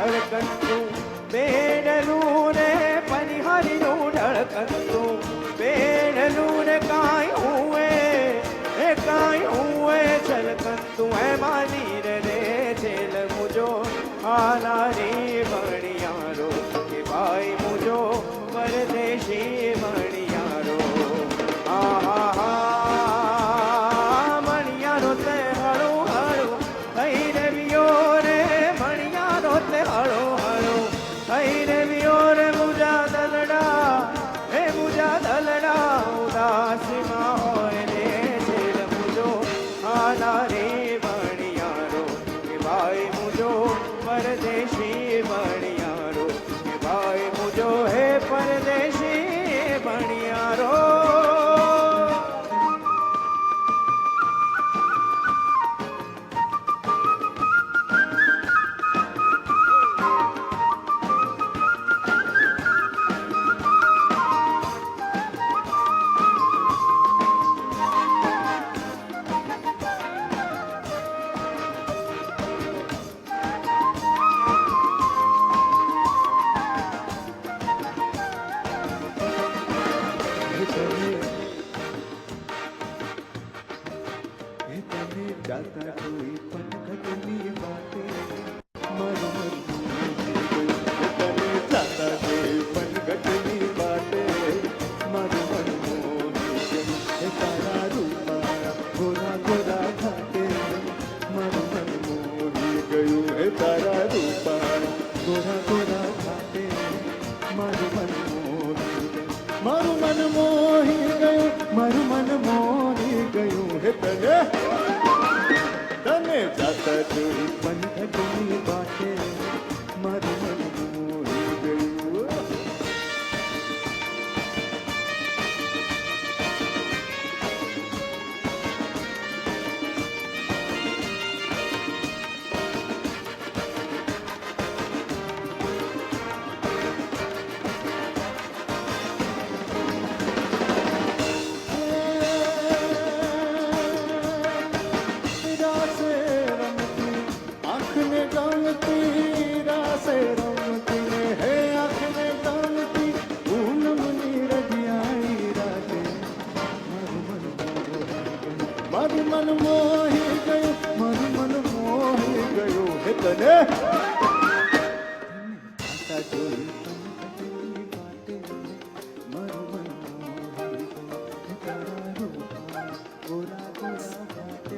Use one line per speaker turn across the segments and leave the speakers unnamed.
ધડકતું બેડલું ને પનિહારીનું ધડકતું બેડલું ને કાંઈ હુએ છલકતું એમાં નીર રે છેલ મુજો આનારી મણિયારો કે ભાઈ મુજો પરદેશી મણિયારો આહા મણિયારો તે હળો હળો થઈ રે વિયો રે મણિયારો તે હળો હળો થઈ રે વિયો રે મુજા દલડા ઉદાસીમાં હોય રે છેલ મુજો આનારી મણિયારો કે ભાઈ મુજો પરદેશી મણિયારો કે ભાઈ મુજો હે પરદેશી મણિયારો
जाता कोई पनघटनी बाटे जाता कोई पनघटनी बाटे मारू मन मोही तारा रूपा गोरा गोरा घाटे मारू मन मोही गયું હે તારા રૂપા ગોરા ગોરા ઘાટે મારું મન મોહી ગયું મારું મન મોહી ગયું હે તને જાતા જોઈ પનઘટની બાટે મારું મન મોહી ગયું મારું મન મોહી ગયું મારું મન મોહી ગયું હે તને જાતા જોઈ પનઘટની બાટે મારું મન મોહી ગયું તારા રૂપા ગોરા ગોરા ઘાટે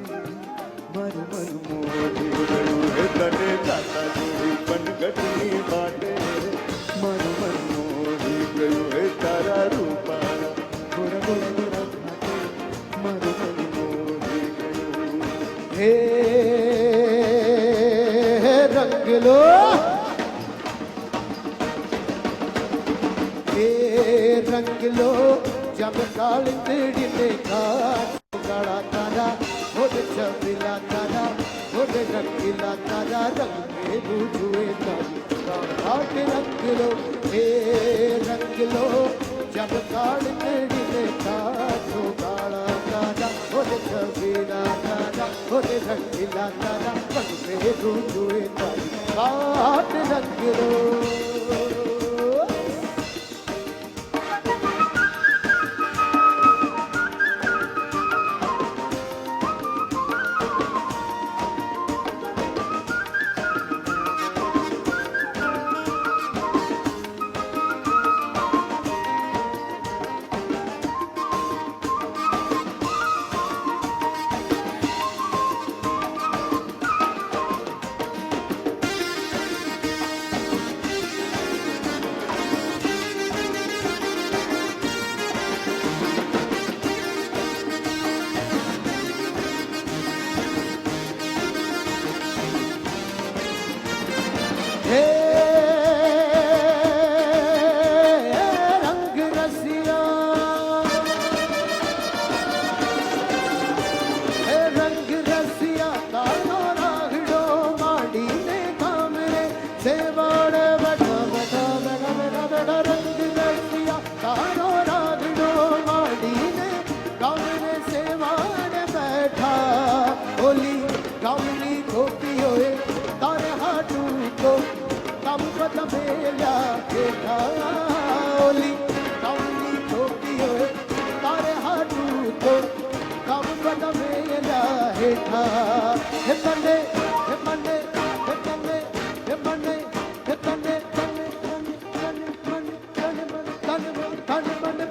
મારું મન મોહી ગયું હે તને જાતા જોઈ પનઘટની બાટે મારું મન મોહી ગયું હે તારા રૂપા ગોરા ગોરા ગોરા ઘાટે મારું મન હે રંગલો જબ કાળ તેડીને કાળા તારા હોદ છબીલા તારા હોદ રંગીલા તારા રંગ મે બુજુએ તારી રંગલો હે રંગલો જબ કાળ તેડીને કાળા તારા હોદ છબીલા તારા હોદ રંગીલા તારા રંગ મે બુજુએ તારી રંગલો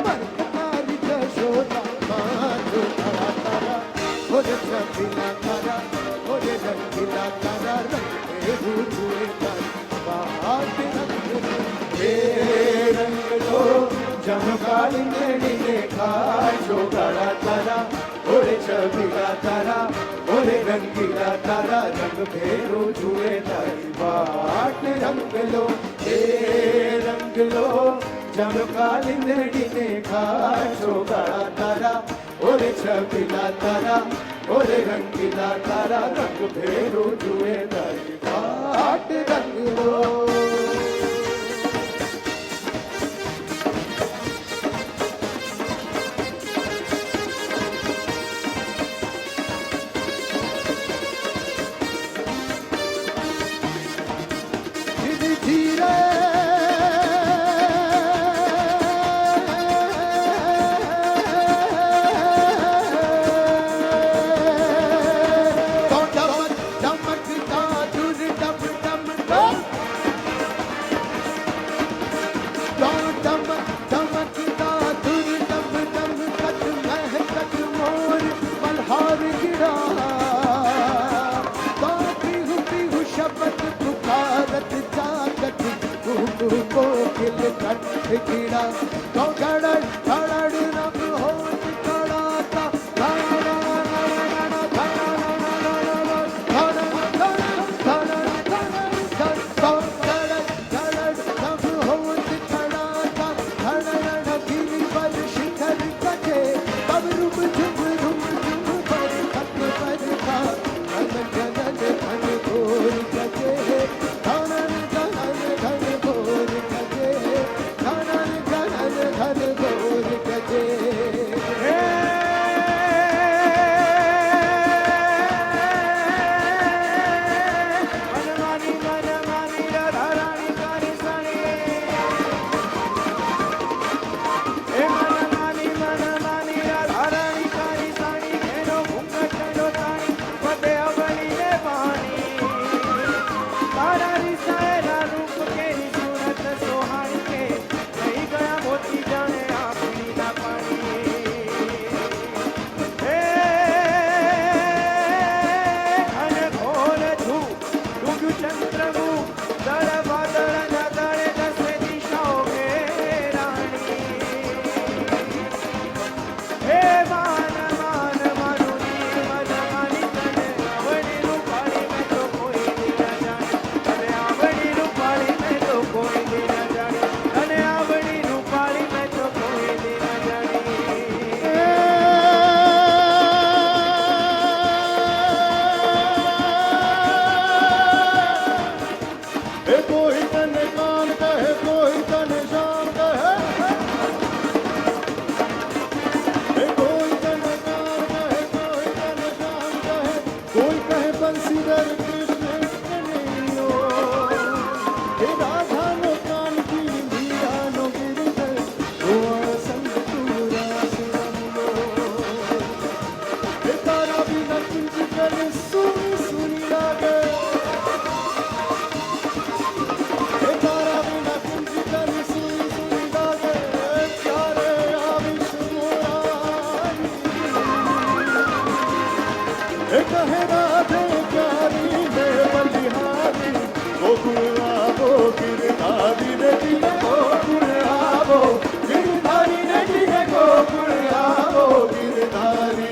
तारी जशोदा माधो तारा तारा ओरे छबिला तारा ओरे रंगीला तारा रंग हुए तारी बात रंग लो चमकाली ने खाशो गड़ा तारा ओरे छबिला तारा ओरे रंगीला तारा रंग भेरो जुए तारी बाट रंग लो चमकाली ने खाशो गड़ा तारा ओरे छबिला तारा ओरे रंगीला तारा रंग भेरो जुए तारी बाट रंग लो धीरे मल्हार गिरा शब्द पुकारत जागत को किल कंठ गिरा तो गड़ड़ गड़ड़ रंग हो खड़ा था शिखर कटे तब रुम झुम पर खत्म पर था जनन धन घोर कटे धनन धन धन घोर कटे धनन धन धन घोर कटे
मनमानी मनमानी राधा रानी कानी सानी मनमानी मनमानी राधा रानी कानी सानी एनो घूंघट नो ताणी पते अवली ने पानी तारा रिसाएला रूप के सूरत सोहानी के नहीं गया मोती जाने आँखनी ना पानी घन घोर धू डूब्यू चंद्रमुख दળ વાદળ ના દળે દસે દિશાઓ કે રાણી હે માન માન માનું નિર્મલ માની તને આવડી રૂપાળી મેં તો કોઈ દી ના જાણે તને આવડી રૂપાળી મેં તો કોઈ દી ના જાણે તને આવડી રૂપાળી મેં તો કોઈ દી ના જાણી
कोई तन कान कहे कोई तन शाम कहे कोई तन कान कहे कोई तन शाम कहे कोई कहे बंसीधर कृष्ण कन्हैया हे राधा नो कान की मीरा नो गिरधर गोवा संग तूरा सुरमो हे तारा बिना कुंज कर सुनी सुनी लागे तारा बिना कुंज कर सुई सुई लागे प्यारे आविश मोरारी कहे राधे प्यारी में बलिहारी गोकुल आवो गिरधारी ने जिले गोकुल आवो गिरधारी ने जिले गोकुल आवो Girdhari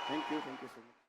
thank you so much